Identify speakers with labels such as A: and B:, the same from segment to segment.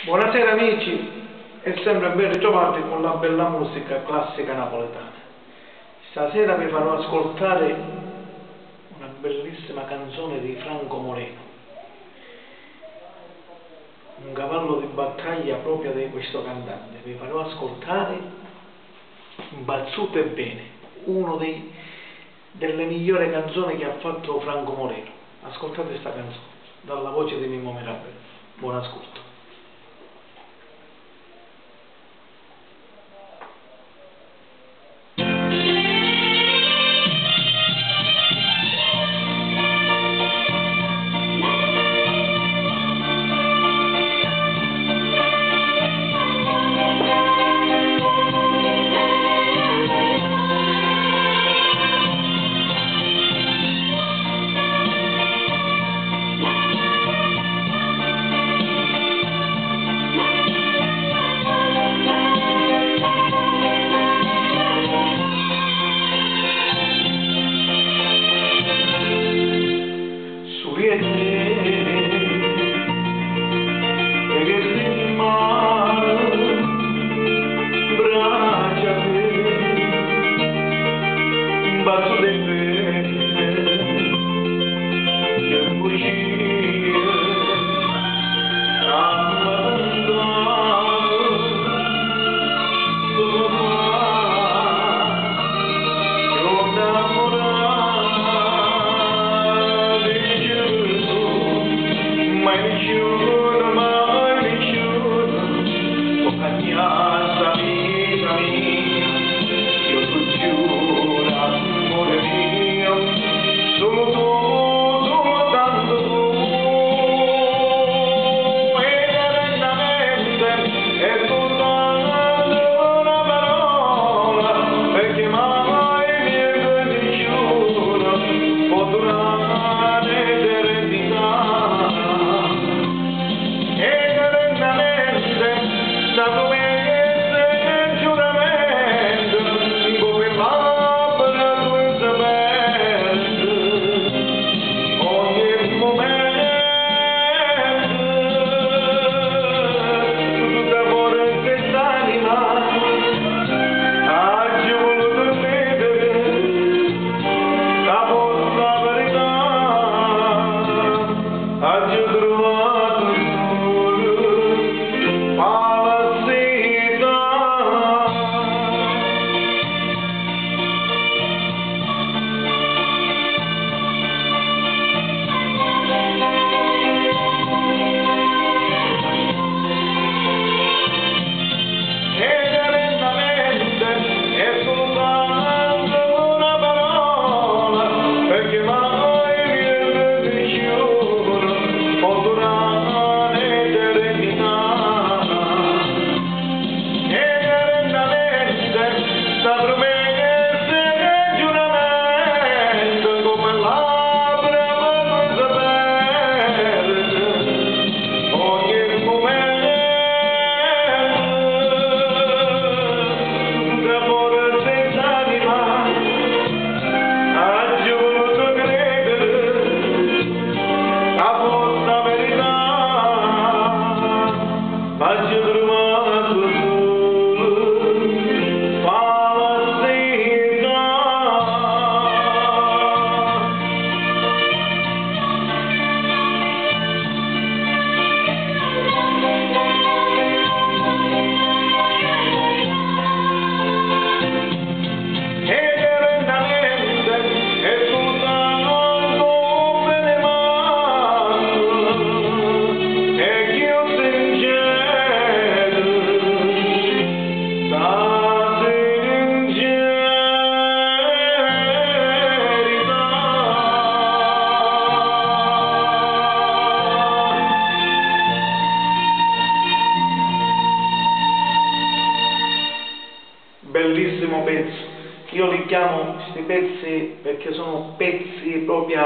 A: Buonasera amici, è sempre ben ritrovati con la bella musica classica napoletana. Stasera vi farò ascoltare una bellissima canzone di Franco Moreno, un cavallo di battaglia proprio di questo cantante. Vi farò ascoltare Bazzute Bene, delle migliori canzoni che ha fatto Franco Moreno. Ascoltate questa canzone dalla voce di Mimmo Mirabello. Buon ascolto. Bellissimo pezzo. Io li chiamo questi pezzi perché sono pezzi proprio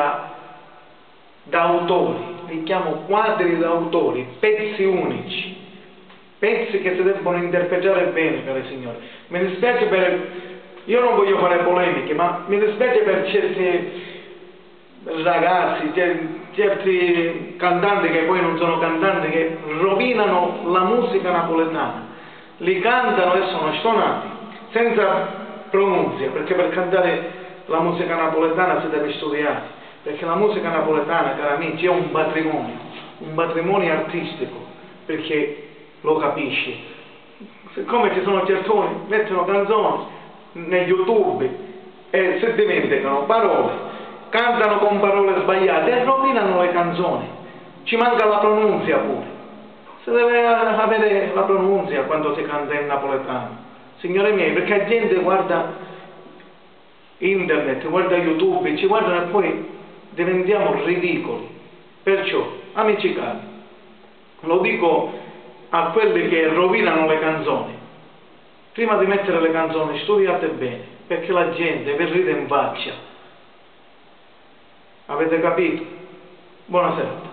A: d'autori, li chiamo quadri d'autori, pezzi unici, pezzi che si debbono interpretare bene, cari signori. Mi dispiace io non voglio fare polemiche, ma mi dispiace per certi ragazzi, certi cantanti che poi non sono cantanti, che rovinano la musica napoletana, li cantano e sono stonati, senza pronunzia, perché per cantare la musica napoletana si deve studiare, perché la musica napoletana, cari amici, è un patrimonio artistico, perché lo capisci. Siccome ci sono certoni, mettono canzoni negli YouTube e si dimenticano parole, cantano con parole sbagliate e rovinano le canzoni. Ci manca la pronunzia pure. Si deve avere la pronunzia quando si canta in napoletano. Signori miei, perché la gente guarda internet, guarda YouTube, ci guardano e poi diventiamo ridicoli. Perciò, amici cari, lo dico a quelli che rovinano le canzoni: prima di mettere le canzoni studiate bene, perché la gente vi ride in faccia. Avete capito? Buonasera.